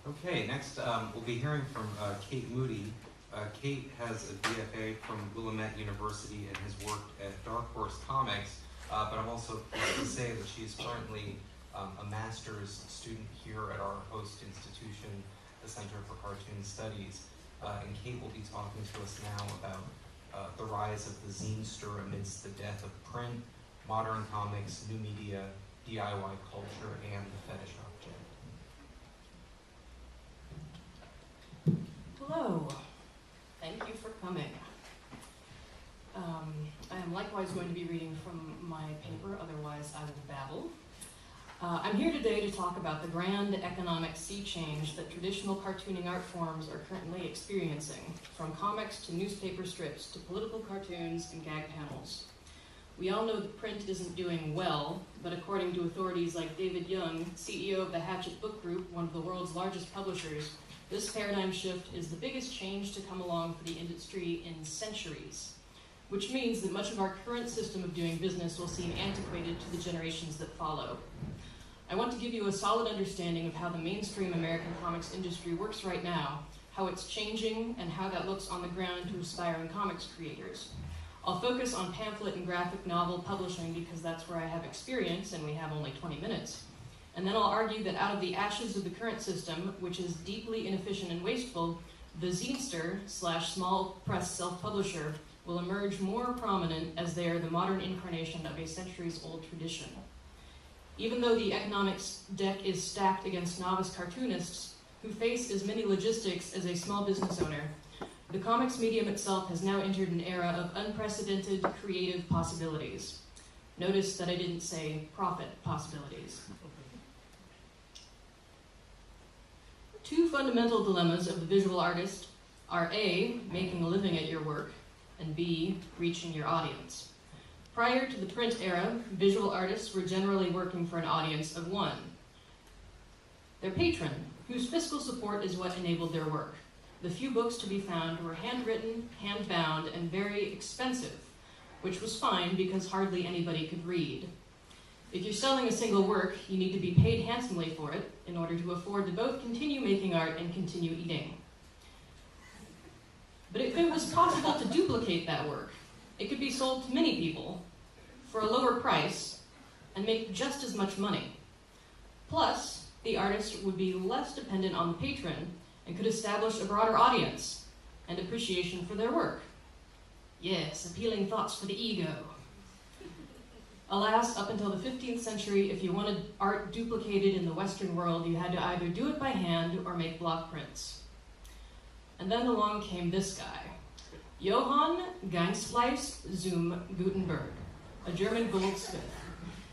Okay, next we'll be hearing from Kate Moody. Kate has a BFA from Willamette University and has worked at Dark Horse Comics, but I'm also pleased to say that she's currently a master's student here at our host institution, the Center for Cartoon Studies. And Kate will be talking to us now about the rise of the zinester amidst the death of print, modern comics, new media, DIY culture, and the fetish object. Hello. Thank you for coming. I am likewise going to be reading from my paper, otherwise I will babble. I'm here today to talk about the grand economic sea change that traditional cartooning art forms are currently experiencing, from comics to newspaper strips to political cartoons and gag panels. We all know that print isn't doing well, but according to authorities like David Young, CEO of the Hachette Book Group, one of the world's largest publishers, this paradigm shift is the biggest change to come along for the industry in centuries, which means that much of our current system of doing business will seem antiquated to the generations that follow. I want to give you a solid understanding of how the mainstream American comics industry works right now, how it's changing, and how that looks on the ground to aspiring comics creators. I'll focus on pamphlet and graphic novel publishing because that's where I have experience, and we have only 20 minutes. And then I'll argue that out of the ashes of the current system, which is deeply inefficient and wasteful, the zinester/small press self-publisher will emerge more prominent as they are the modern incarnation of a centuries-old tradition. Even though the economics deck is stacked against novice cartoonists who face as many logistics as a small business owner, the comics medium itself has now entered an era of unprecedented creative possibilities. Notice that I didn't say profit possibilities. Two fundamental dilemmas of the visual artist are A, making a living at your work, and B, reaching your audience. Prior to the print era, visual artists were generally working for an audience of one. Their patron, whose fiscal support is what enabled their work. The few books to be found were handwritten, hand-bound, and very expensive, which was fine because hardly anybody could read. If you're selling a single work, you need to be paid handsomely for it in order to afford to both continue making art and continue eating. But if it was possible to duplicate that work, it could be sold to many people for a lower price and make just as much money. Plus, the artist would be less dependent on the patron and could establish a broader audience and appreciation for their work. Yes, appealing thoughts for the ego. Alas, up until the 15th century, if you wanted art duplicated in the Western world, you had to either do it by hand or make block prints. And then along came this guy, Johann Geinsfleiss zum Gutenberg, a German goldsmith.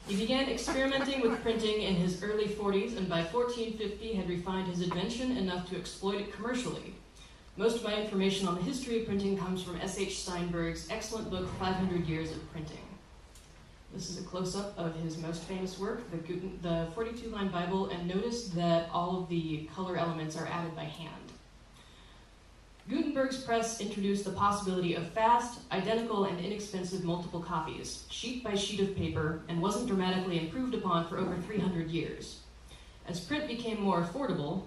He began experimenting with printing in his early 40s, and by 1450 had refined his invention enough to exploit it commercially. Most of my information on the history of printing comes from S.H. Steinberg's excellent book, 500 Years of Printing. This is a close-up of his most famous work, the 42-line Bible, and notice that all of the color elements are added by hand. Gutenberg's press introduced the possibility of fast, identical, and inexpensive multiple copies, sheet by sheet of paper, and wasn't dramatically improved upon for over 300 years. As print became more affordable,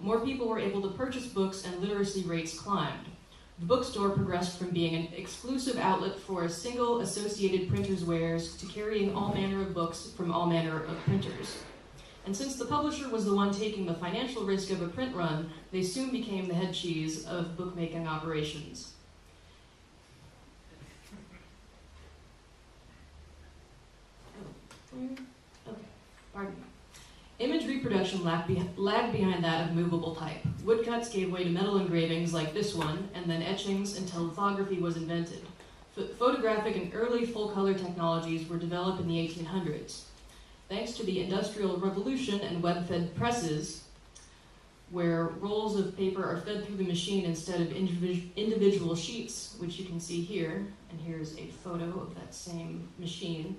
more people were able to purchase books and literacy rates climbed. The bookstore progressed from being an exclusive outlet for a single Associated Printers wares to carrying all manner of books from all manner of printers. And since the publisher was the one taking the financial risk of a print run, they soon became the head cheese of bookmaking operations. Okay, pardon me. Image reproduction lagged behind that of movable type. Woodcuts gave way to metal engravings like this one, and then etchings until lithography was invented. Photographic and early full-color technologies were developed in the 1800s. Thanks to the Industrial Revolution and web-fed presses, where rolls of paper are fed through the machine instead of individual sheets, which you can see here, and here's a photo of that same machine.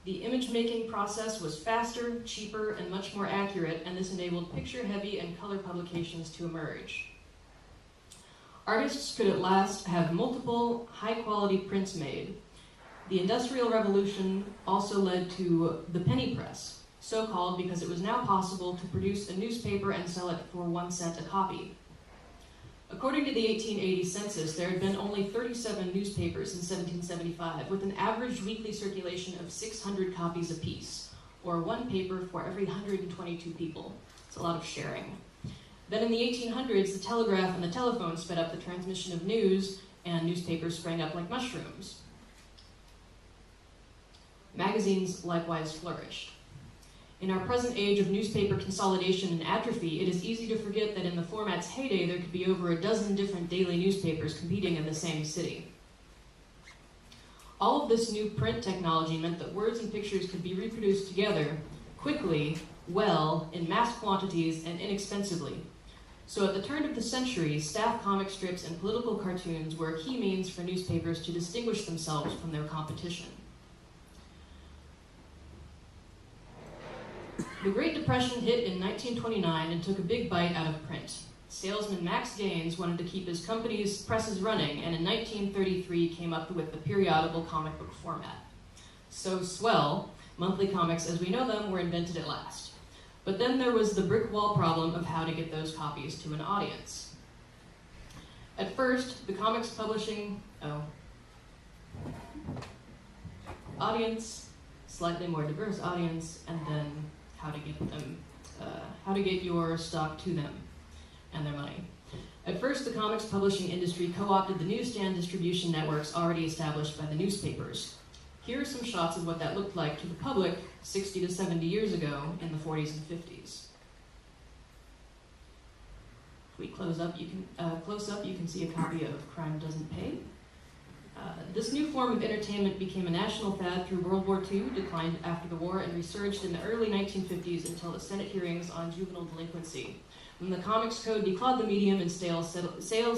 The image-making process was faster, cheaper, and much more accurate, and this enabled picture-heavy and color publications to emerge. Artists could at last have multiple high-quality prints made. The Industrial Revolution also led to the penny press, so called because it was now possible to produce a newspaper and sell it for 1 cent a copy. According to the 1880 census, there had been only 37 newspapers in 1775, with an average weekly circulation of 600 copies apiece, or 1 paper for every 122 people. It's a lot of sharing. Then in the 1800s, the telegraph and the telephone sped up the transmission of news, and newspapers sprang up like mushrooms. Magazines likewise flourished. In our present age of newspaper consolidation and atrophy, it is easy to forget that in the format's heyday, there could be over a dozen different daily newspapers competing in the same city. All of this new print technology meant that words and pictures could be reproduced together, quickly, well, in mass quantities, and inexpensively. So at the turn of the century, staff comic strips and political cartoons were a key means for newspapers to distinguish themselves from their competition. The Great Depression hit in 1929 and took a big bite out of print. Salesman Max Gaines wanted to keep his company's presses running, and in 1933 came up with the periodical comic book format. So swell, monthly comics as we know them were invented at last. But then there was the brick wall problem of how to get those copies to an audience. At first, the comics publishing, audience, slightly more diverse audience, and then how to get your stock to them and their money. At first, the comics publishing industry co-opted the newsstand distribution networks already established by the newspapers. Here are some shots of what that looked like to the public 60 to 70 years ago in the 40s and 50s. If we close up, you can see a copy of Crime Doesn't Pay. This new form of entertainment became a national fad through World War II, declined after the war, and resurged in the early 1950s until the Senate hearings on juvenile delinquency, when the Comics Code declawed the medium and sales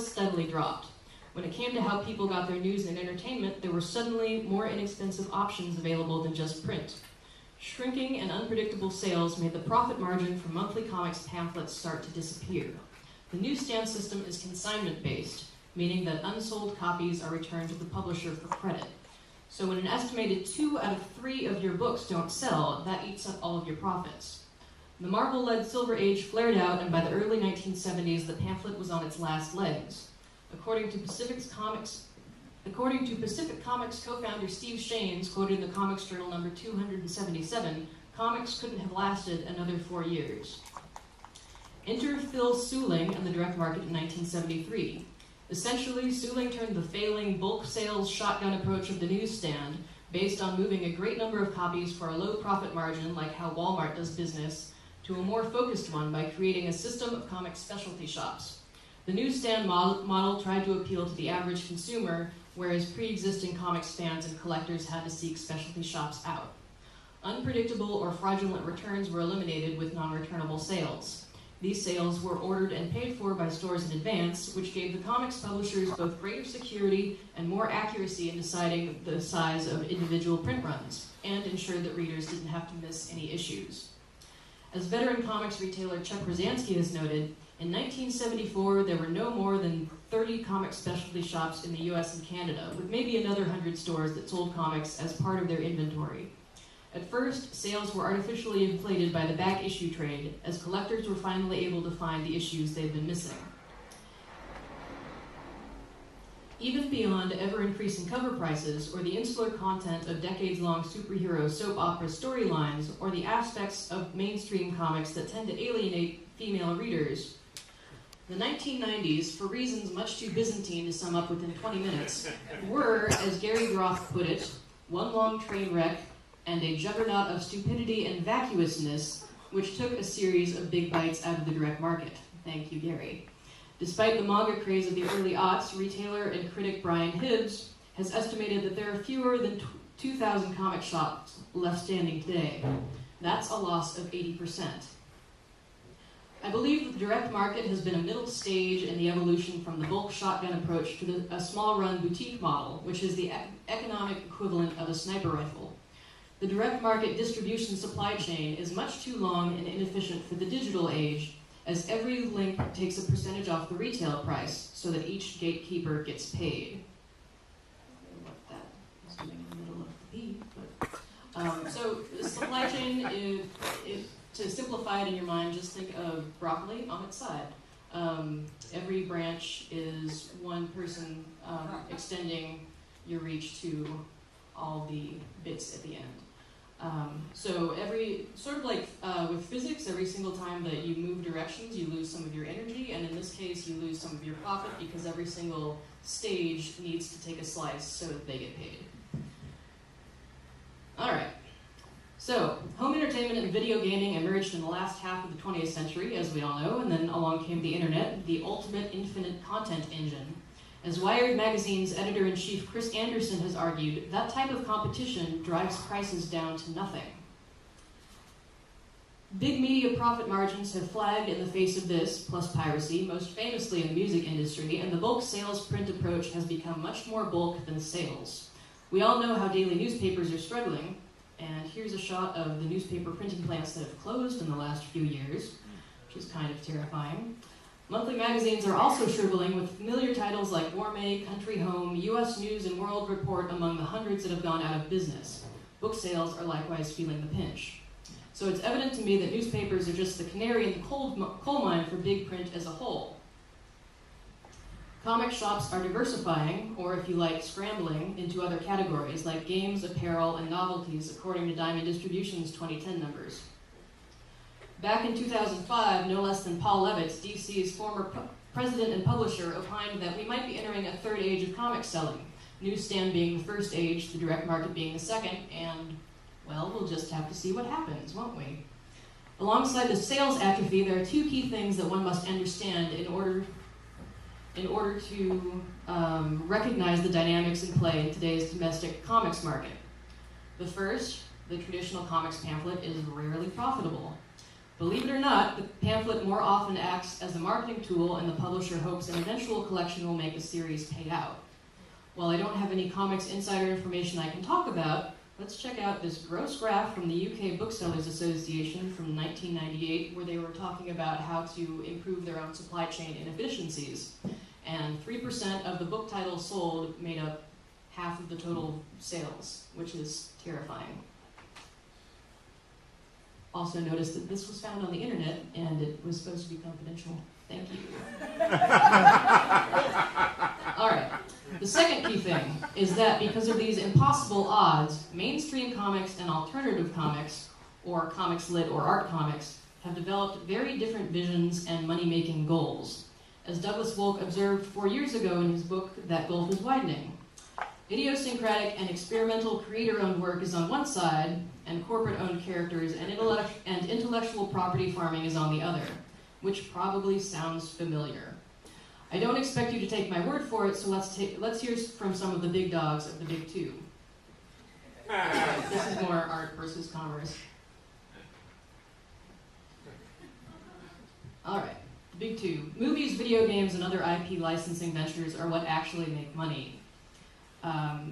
steadily dropped. When it came to how people got their news and entertainment, there were suddenly more inexpensive options available than just print. Shrinking and unpredictable sales made the profit margin for monthly comics pamphlets start to disappear. The newsstand system is consignment-based, meaning that unsold copies are returned to the publisher for credit. So when an estimated 2 out of 3 of your books don't sell, that eats up all of your profits. The Marvel-led Silver Age flared out, and by the early 1970s, the pamphlet was on its last legs. According to Pacific Comics co-founder Steve Shanes, quoted in the Comics Journal number 277, comics couldn't have lasted another 4 years. Enter Phil Suling and the direct market in 1973. Essentially, Suling turned the failing bulk sales shotgun approach of the newsstand, based on moving a great number of copies for a low profit margin like how Walmart does business, to a more focused one by creating a system of comic specialty shops. The newsstand model tried to appeal to the average consumer, whereas pre-existing comics fans and collectors had to seek specialty shops out. Unpredictable or fraudulent returns were eliminated with non-returnable sales. These sales were ordered and paid for by stores in advance, which gave the comics publishers both greater security and more accuracy in deciding the size of individual print runs, and ensured that readers didn't have to miss any issues. As veteran comics retailer Chuck Rosansky has noted, in 1974 there were no more than 30 comic specialty shops in the US and Canada, with maybe another 100 stores that sold comics as part of their inventory. At first, sales were artificially inflated by the back issue trade, as collectors were finally able to find the issues they'd been missing. Even beyond ever-increasing cover prices, or the insular content of decades-long superhero soap opera storylines, or the aspects of mainstream comics that tend to alienate female readers, the 1990s, for reasons much too Byzantine to sum up within 20 minutes, were, as Gary Groth put it, one long train wreck and a juggernaut of stupidity and vacuousness, which took a series of big bites out of the direct market. Thank you, Gary. Despite the manga craze of the early aughts, retailer and critic Brian Hibbs has estimated that there are fewer than 2,000 comic shops left standing today. That's a loss of 80%. I believe the direct market has been a middle stage in the evolution from the bulk shotgun approach to a small-run boutique model, which is the economic equivalent of a sniper rifle. The direct market distribution supply chain is much too long and inefficient for the digital age, as every link takes a percentage off the retail price so that each gatekeeper gets paid. I don't know what that is doing in the middle of the feed, but So the supply chain, to simplify it in your mind, just think of broccoli on its side. Every branch is one person extending your reach to all the bits at the end. So sort of like with physics, every single time that you move directions, you lose some of your energy, and in this case, you lose some of your profit because every single stage needs to take a slice so that they get paid. All right. So, home entertainment and video gaming emerged in the last half of the 20th century, as we all know, and then along came the internet, the ultimate infinite content engine. As Wired magazine's editor-in-chief Chris Anderson has argued, that type of competition drives prices down to nothing. Big media profit margins have flagged in the face of this, plus piracy, most famously in the music industry, and the bulk sales print approach has become much more bulk than sales. We all know how daily newspapers are struggling, and here's a shot of the newspaper printing plants that have closed in the last few years, which is kind of terrifying. Monthly magazines are also shriveling with familiar titles like Gourmet, Country Home, U.S. News and World Report among the hundreds that have gone out of business. Book sales are likewise feeling the pinch. So it's evident to me that newspapers are just the canary in the coal mine for big print as a whole. Comic shops are diversifying, or if you like, scrambling, into other categories like games, apparel, and novelties, according to Diamond Distribution's 2010 numbers. Back in 2005, no less than Paul Levitz, DC's former president and publisher, opined that we might be entering a third age of comic selling, newsstand being the first age, the direct market being the second, and, well, we'll just have to see what happens, won't we? Alongside the sales atrophy, there are two key things that one must understand in order to recognize the dynamics in play in today's domestic comics market. The first, the traditional comics pamphlet is rarely profitable. Believe it or not, the pamphlet more often acts as a marketing tool, and the publisher hopes an eventual collection will make the series pay out. While I don't have any comics insider information I can talk about, let's check out this gross graph from the UK Booksellers Association from 1998, where they were talking about how to improve their own supply chain inefficiencies. And 3% of the book titles sold made up half of the total sales, which is terrifying. Also notice that this was found on the internet, and it was supposed to be confidential. Thank you. All right. The second key thing is that because of these impossible odds, mainstream comics and alternative comics, or comics lit or art comics, have developed very different visions and money-making goals. As Douglas Wolk observed 4 years ago in his book, That Gulf is Widening. Idiosyncratic and experimental creator-owned work is on one side, and corporate-owned characters and intellectual property farming is on the other, which probably sounds familiar. I don't expect you to take my word for it, so let's hear from some of the big dogs of the big two. This is more art versus commerce. All right. Big two. Movies, video games, and other IP licensing ventures are what actually make money.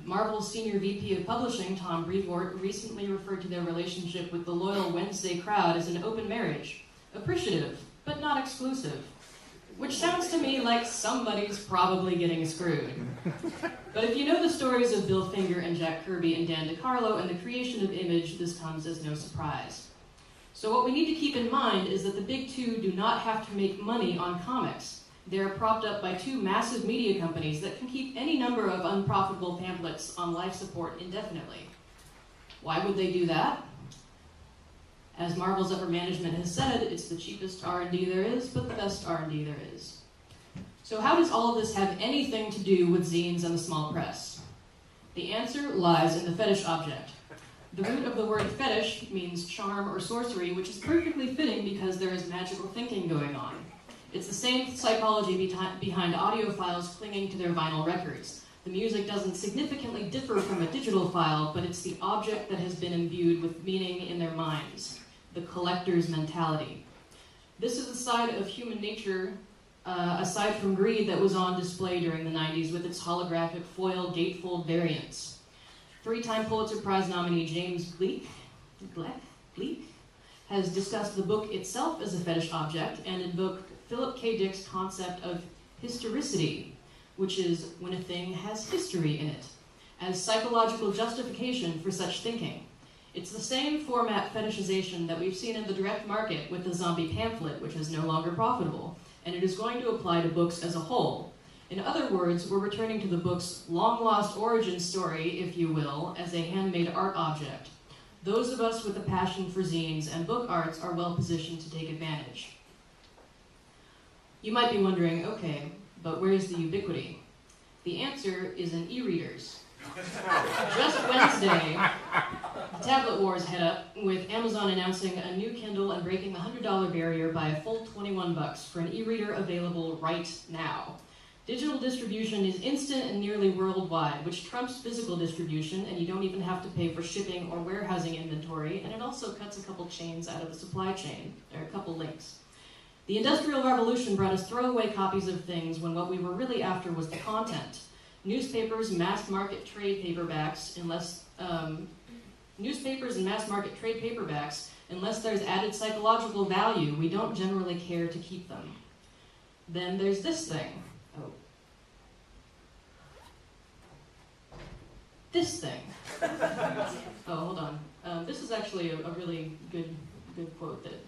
Marvel's senior VP of publishing, Tom Brevoort, recently referred to their relationship with the loyal Wednesday crowd as an open marriage. Appreciative, but not exclusive. Which sounds to me like somebody's probably getting screwed. But if you know the stories of Bill Finger and Jack Kirby and Dan DeCarlo and the creation of Image, this comes as no surprise. So what we need to keep in mind is that the big two do not have to make money on comics. They're propped up by two massive media companies that can keep any number of unprofitable pamphlets on life support indefinitely. Why would they do that? As Marvel's upper management has said, it's the cheapest R&D there is, but the best R&D there is. So how does all of this have anything to do with zines and the small press? The answer lies in the fetish object. The root of the word fetish means charm or sorcery, which is perfectly fitting because there is magical thinking going on. It's the same psychology behind audiophiles clinging to their vinyl records. The music doesn't significantly differ from a digital file, but it's the object that has been imbued with meaning in their minds, the collector's mentality. This is a side of human nature, aside from greed, that was on display during the 90s with its holographic foil gatefold variants. 3-time Pulitzer Prize nominee James Gleick has discussed the book itself as a fetish object and invoked Philip K. Dick's concept of historicity, which is when a thing has history in it, as psychological justification for such thinking. It's the same format fetishization that we've seen in the direct market with the zombie pamphlet, which is no longer profitable, and it is going to apply to books as a whole. In other words, we're returning to the book's long-lost origin story, if you will, as a handmade art object. Those of us with a passion for zines and book arts are well positioned to take advantage. You might be wondering, okay, but where's the ubiquity? The answer is in e-readers. Just Wednesday, the tablet wars head up, with Amazon announcing a new Kindle and breaking the $100 barrier by a full $21 for an e-reader available right now. Digital distribution is instant and nearly worldwide, which trumps physical distribution, and you don't even have to pay for shipping or warehousing inventory, and it also cuts a couple chains out of the supply chain, or a couple links. The Industrial Revolution brought us throwaway copies of things when what we were really after was the content. Newspapers, mass market trade paperbacks, unless there's added psychological value, we don't generally care to keep them. Then there's this thing. Oh. This thing. Oh, hold on. This is actually a really good quote that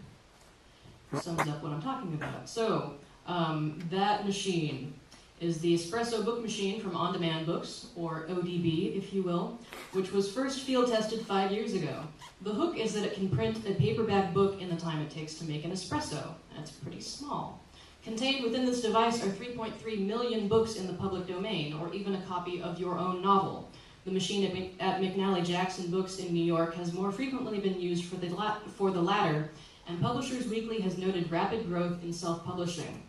sums up what I'm talking about. So, that machine is the Espresso book machine from On Demand Books, or ODB, if you will, which was first field tested 5 years ago. The hook is that it can print a paperback book in the time it takes to make an espresso. That's pretty small. Contained within this device are 3.3 million books in the public domain, or even a copy of your own novel. The machine at McNally Jackson Books in New York has more frequently been used for the latter, and Publishers Weekly has noted rapid growth in self-publishing.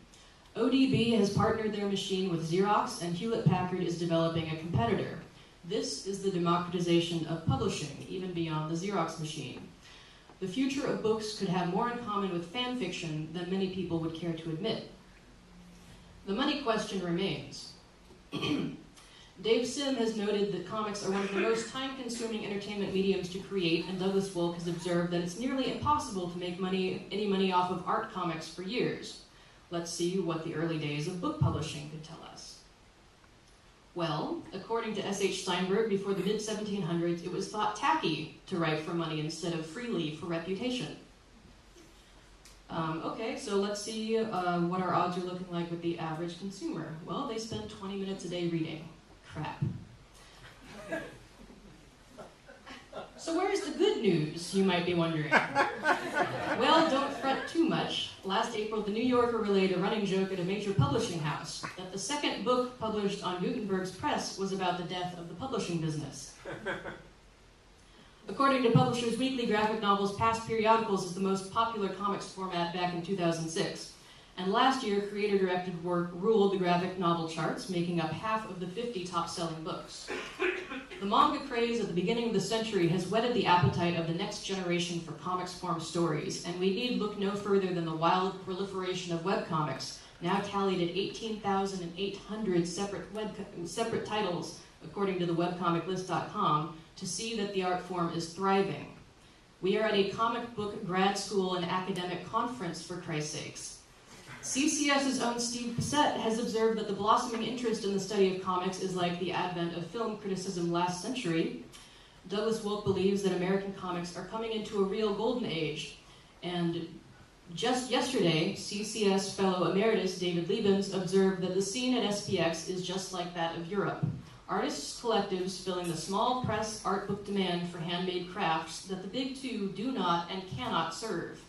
ODB has partnered their machine with Xerox, and Hewlett-Packard is developing a competitor. This is the democratization of publishing, even beyond the Xerox machine. The future of books could have more in common with fan fiction than many people would care to admit. The money question remains. Dave Sim has noted that comics are one of the most time-consuming entertainment mediums to create, and Douglas Wolk has observed that it's nearly impossible to make any money off of art comics for years. Let's see what the early days of book publishing could tell us. Well, according to S.H. Steinberg, before the mid-1700s, it was thought tacky to write for money instead of freely for reputation. Okay, so let's see what our odds are looking like with the average consumer. Well, they spend 20 minutes a day reading. Crap. So where's the good news, you might be wondering? Well, don't fret too much. Last April, the New Yorker relayed a running joke at a major publishing house that the second book published on Gutenberg's press was about the death of the publishing business. According to Publishers Weekly, graphic novels past periodicals is the most popular comics format back in 2006. And last year, creator-directed work ruled the graphic novel charts, making up half of the 50 top-selling books. The manga craze at the beginning of the century has whetted the appetite of the next generation for comics-form stories, and we need look no further than the wild proliferation of webcomics, now tallied at 18,800 separate titles, according to the webcomiclist.com, to see that the art form is thriving. We are at a comic book grad school and academic conference, for Christ's sakes. CCS's own Steve Bissette has observed that the blossoming interest in the study of comics is like the advent of film criticism last century. Douglas Wolk believes that American comics are coming into a real golden age. And just yesterday, CCS fellow emeritus David Liebens observed that the scene at SPX is just like that of Europe. Artists' collectives filling the small press art book demand for handmade crafts that the big two do not and cannot serve.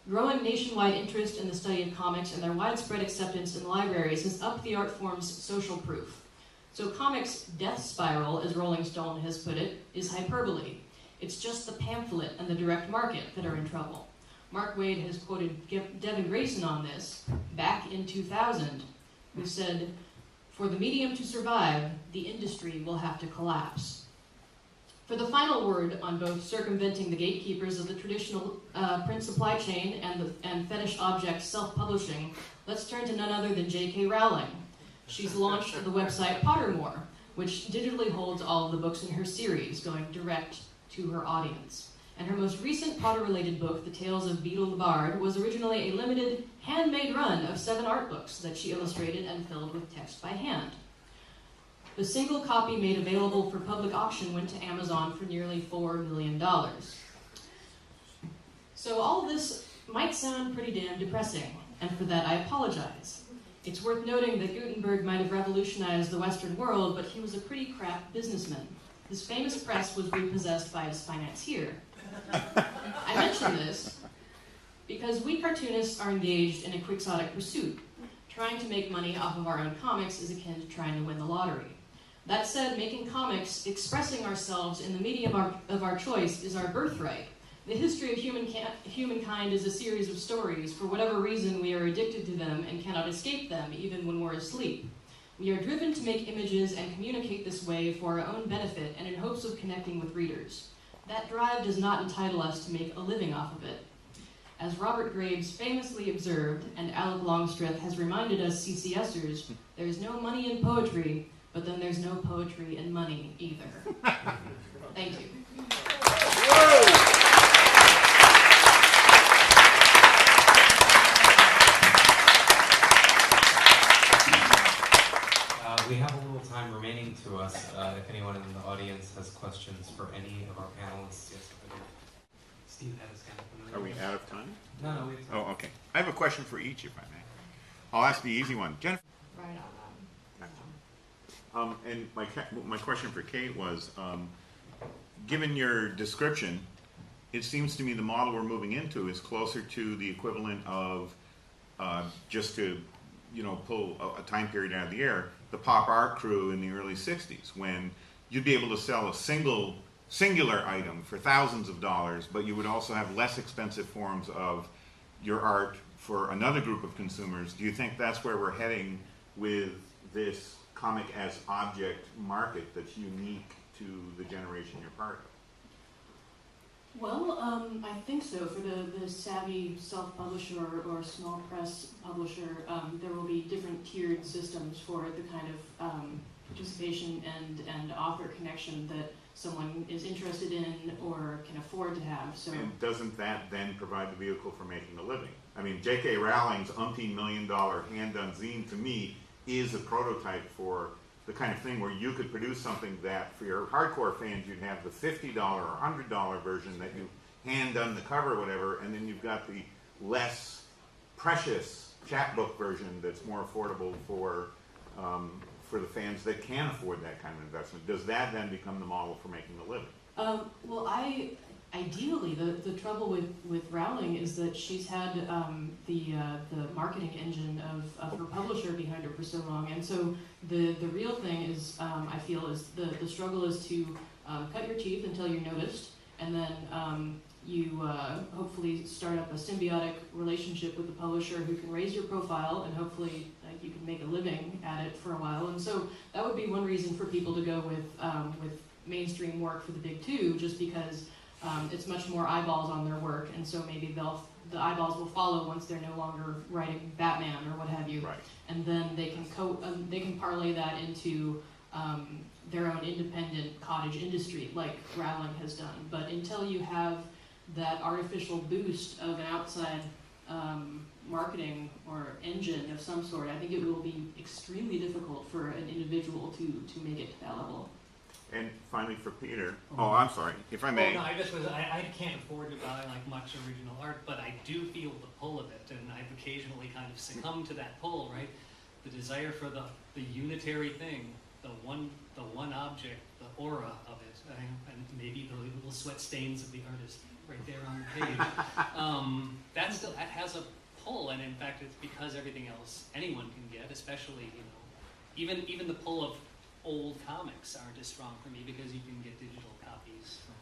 Growing nationwide interest in the study of comics and their widespread acceptance in libraries has upped the art form's social proof. So comics' death spiral, as Rolling Stone has put it, is hyperbole. It's just the pamphlet and the direct market that are in trouble. Mark Wade has quoted Devin Grayson on this back in 2000, who said, "For the medium to survive, the industry will have to collapse." For the final word on both circumventing the gatekeepers of the traditional print supply chain and fetish object self-publishing, let's turn to none other than J.K. Rowling. She's launched the website Pottermore, which digitally holds all of the books in her series, going direct to her audience. And her most recent Potter-related book, The Tales of Beetle the Bard, was originally a limited, handmade run of 7 art books that she illustrated and filled with text by hand. The single copy made available for public auction went to Amazon for nearly $4 million. So all of this might sound pretty damn depressing, and for that I apologize. It's worth noting that Gutenberg might have revolutionized the Western world, but he was a pretty crap businessman. His famous press was repossessed by his financier. I mention this because we cartoonists are engaged in a quixotic pursuit. Trying to make money off of our own comics is akin to trying to win the lottery. That said, making comics, expressing ourselves in the medium of our choice is our birthright. The history of humankind is a series of stories. For whatever reason, we are addicted to them and cannot escape them, even when we're asleep. We are driven to make images and communicate this way for our own benefit and in hopes of connecting with readers. That drive does not entitle us to make a living off of it. As Robert Graves famously observed, and Alec Longstreth has reminded us CCSers, there's no money in poetry, but then there's no poetry in money either. Thank you. We have a little time remaining to us. If anyone in the audience has questions for any of our panelists, yes, I do. Steve had his hand up. Are we out of time? No, we have time. Oh, okay. I have a question for each, if I may. I'll ask the easy one. Jennifer. Right on. And my question for Kate was, given your description, it seems to me the model we're moving into is closer to the equivalent of, just to, pull a time period out of the air, the pop art crew in the early 60s, when you'd be able to sell a singular item for thousands of dollars, but you would also have less expensive forms of your art for another group of consumers. Do you think that's where we're heading with this comic as object market that's unique to the generation you're part of? Well, I think so. For the savvy self-publisher or small press publisher, there will be different tiered systems for the kind of participation and author connection that someone is interested in or can afford to have. So, and doesn't that then provide the vehicle for making a living? I mean, J.K. Rowling's umpteen $1 million hand-done zine, to me, is a prototype for the kind of thing where you could produce something that, for your hardcore fans, you'd have the $50 or $100 version that you hand-done the cover or whatever, and then you've got the less precious chapbook version that's more affordable for the fans that can afford that kind of investment. Does that then become the model for making a living? Well, ideally, the trouble with Rowling is that she's had the marketing engine of her publisher behind her for so long, and so the real thing is, I feel, is the struggle is to cut your teeth until you're noticed, and then you hopefully start up a symbiotic relationship with the publisher who can raise your profile, and hopefully you can make a living at it for a while. And so that would be one reason for people to go with mainstream work for the big two, just because it's much more eyeballs on their work, and so maybe the eyeballs will follow once they're no longer writing Batman or what have you. Right. And then they can parlay that into their own independent cottage industry, like Rowling has done. But until you have that artificial boost of an outside marketing or engine of some sort, I think it will be extremely difficult for an individual to make it to that level. And finally for Peter, I'm sorry, if I may. No, I can't afford to buy like much original art, but I do feel the pull of it, and I've occasionally kind of succumbed to that pull, right? The desire for the unitary thing, the one object, the aura of it, and maybe the little sweat stains of the artist right there on the page. That has a pull, and in fact, it's because everything else anyone can get, especially even the pull of old comics aren't as strong for me because you can get digital copies from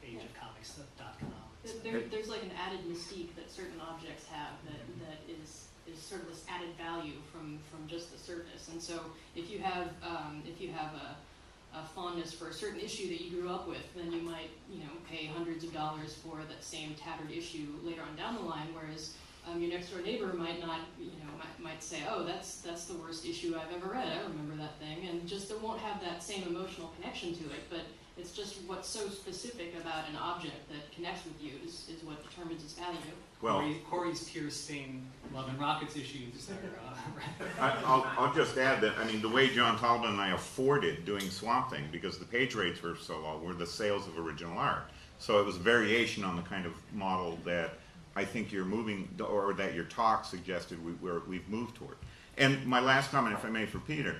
goldenageofcomics.com. There's like an added mystique that certain objects have that is sort of this added value from just the surface. And so if you have a fondness for a certain issue that you grew up with, then you might pay hundreds of dollars for that same tattered issue later on down the line. Whereas your next door neighbor might not, might say, oh, that's the worst issue I've ever read. I remember that thing, and just it won't have that same emotional connection to it. But It's just what's so specific about an object that connects with you is what determines its value. Well, Corey's tear-stained Love and Rockets issues are, I'll just add that, I mean, the way John Talbot and I afforded doing Swamp Thing, because the page rates were so low, were the sales of original art. So it was a variation on the kind of model that I think you're moving, or that your talk suggested we've moved toward. And my last comment, if I may, for Peter.